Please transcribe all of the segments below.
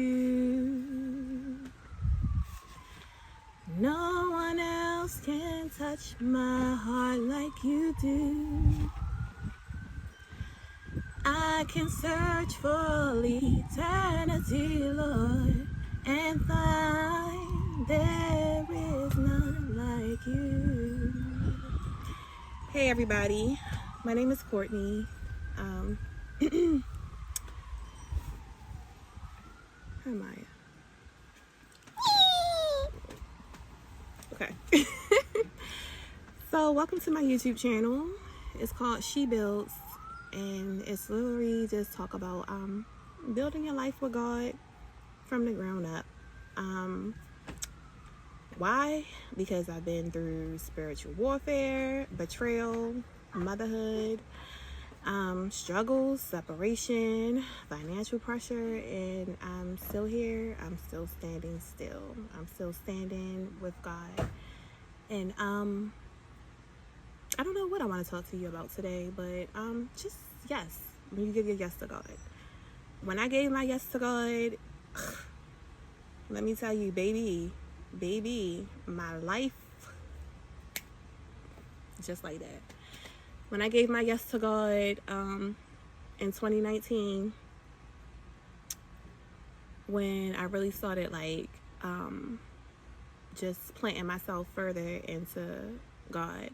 you. No one else can touch my heart like you do. I can search for all eternity, Lord, and find there is none like you. Hey everybody, my name is Courtney. Hi Maya. Okay. So welcome to my YouTube channel. It's called She Builds, and it's literally just talk about building your life with God from the ground up. Why? Because I've been through spiritual warfare, betrayal, motherhood, struggles, separation, financial pressure, and I'm still here. I'm still standing still. I'm still standing with God. And I don't know what I want to talk to you about today, but just yes, when you give your yes to God. When I gave my yes to God, let me tell you, baby, my life, just like that. When I gave my yes to God in 2019, when I really started just planting myself further into God,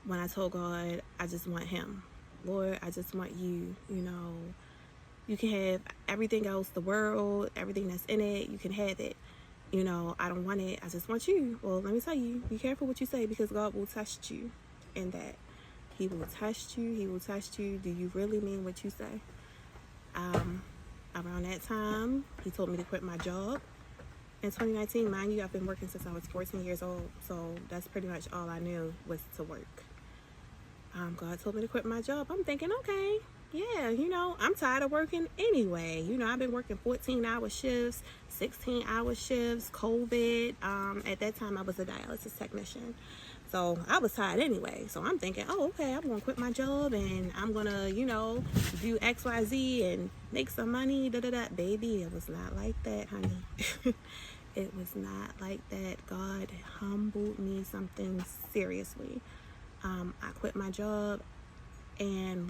when I told God, I just want Him. Lord, I just want you. You can have everything else, the world, everything that's in it, you can have it. I don't want it. I just want you. Well, let me tell you, be careful what you say, because God will test you in that. He will test you. He will test you. Do you really mean what you say? Around that time, He told me to quit my job. In 2019, mind you, I've been working since I was 14 years old. So that's pretty much all I knew was to work. God told me to quit my job. I'm thinking, okay, yeah, I'm tired of working anyway. I've been working 14-hour shifts, 16-hour shifts, COVID. At that time, I was a dialysis technician. So I was tired anyway. So I'm thinking, oh, okay, I'm going to quit my job and I'm going to, do X, Y, Z and make some money, da-da-da. Baby, it was not like that, honey. It was not like that. God humbled me something seriously. I quit my job, and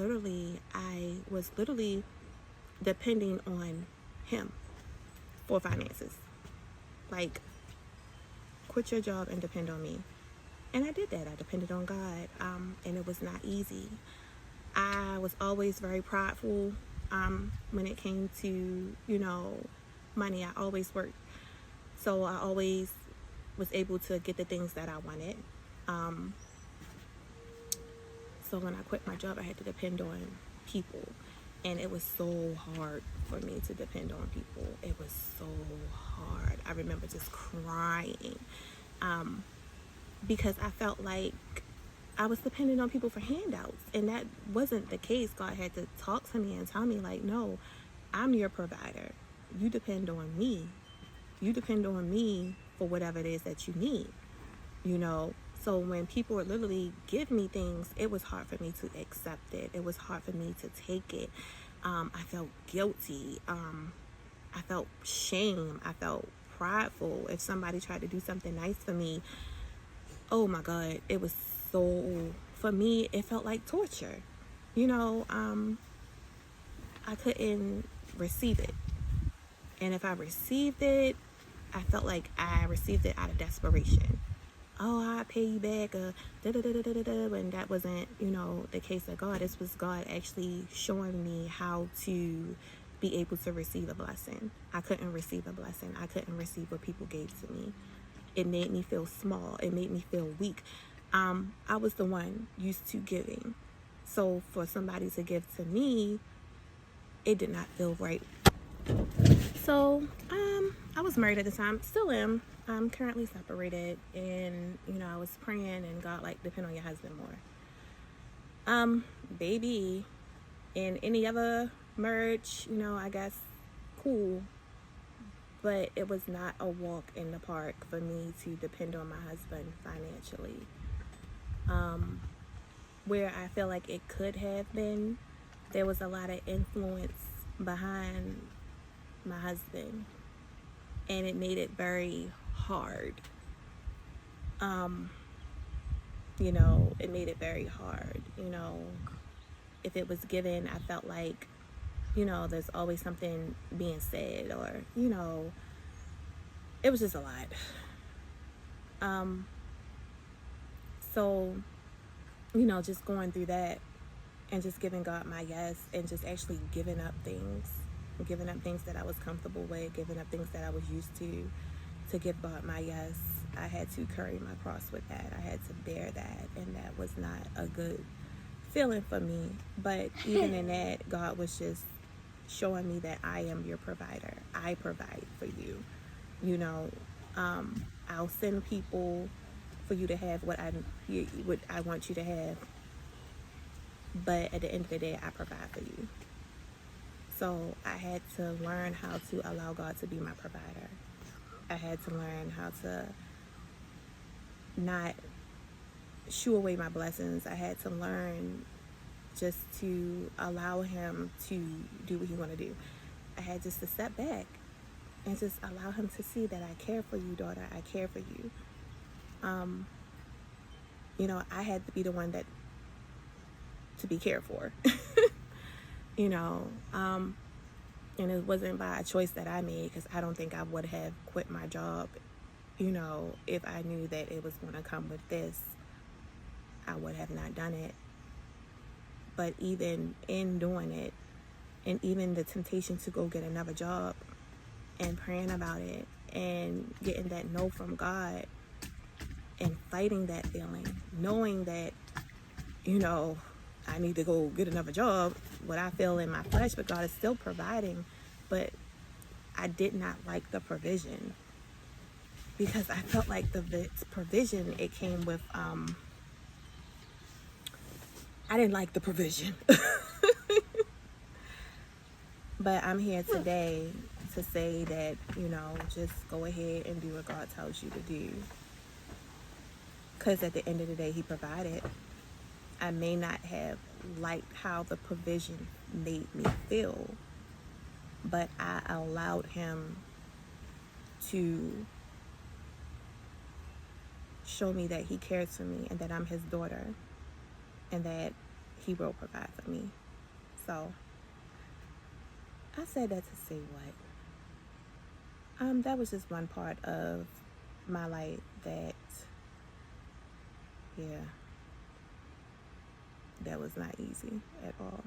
I was literally depending on Him for finances. Like, quit your job and depend on me. And I did that. I depended on God, and it was not easy. I was always very prideful when it came to, money. I always worked. So I always was able to get the things that I wanted. So when I quit my job, I had to depend on people. And it was so hard for me to depend on people. It was so hard. I remember just crying because I felt like I was dependent on people for handouts. And that wasn't the case. God had to talk to me and tell me, like, no, I'm your provider. You depend on me. You depend on me for whatever it is that you need, So when people would literally give me things, it was hard for me to accept it. It was hard for me to take it. I felt guilty. I felt shame. I felt prideful. If somebody tried to do something nice for me, oh my God, it was so, for me, it felt like torture. I couldn't receive it. And if I received it, I felt like I received it out of desperation. Oh, I'll pay you back, when that wasn't, the case of God. This was God actually showing me how to be able to receive a blessing. I couldn't receive a blessing. I couldn't receive what people gave to me. It made me feel small. It made me feel weak. I was the one used to giving. So for somebody to give to me, it did not feel right. So, I was married at the time, still am. I'm currently separated, and, I was praying, and God, depend on your husband more. Baby, in any other marriage, I guess, cool, but it was not a walk in the park for me to depend on my husband financially. Where I feel like it could have been, there was a lot of influence behind my husband, and it made it very hard. It made it very hard. If it was given, I felt like, there's always something being said, or, it was just a lot. So, just going through that and just giving God my yes, and just actually giving up things that I was comfortable with, giving up things that I was used to give God my yes. I had to carry my cross with that. I had to bear that, and that was not a good feeling for me. But even in that, God was just showing me that I am your provider. I provide for you. I'll send people for you to have what I want you to have. But at the end of the day, I provide for you. So I had to learn how to allow God to be my provider. I had to learn how to not shoo away my blessings. I had to learn just to allow him to do what he want to do. I had just to step back and just allow him to see that I care for you, daughter. I care for you. I had to be the one to be cared for. And it wasn't by a choice that I made, because I don't think I would have quit my job, if I knew that it was going to come with this. I would have not done it. But even in doing it, and even the temptation to go get another job, and praying about it, and getting that no from God, and fighting that feeling, knowing that, I need to go get another job, what I feel in my flesh, but God is still providing. But I did not like the provision, because I felt like the provision, it came with, I didn't like the provision. But I'm here today to say that, just go ahead and do what God tells you to do. Because at the end of the day, he provided. I may not have liked how the provision made me feel, but I allowed him to show me that he cares for me, and that I'm his daughter, and that he will provide for me. So I said that to say what? That was just one part of my life that, that was not easy at all.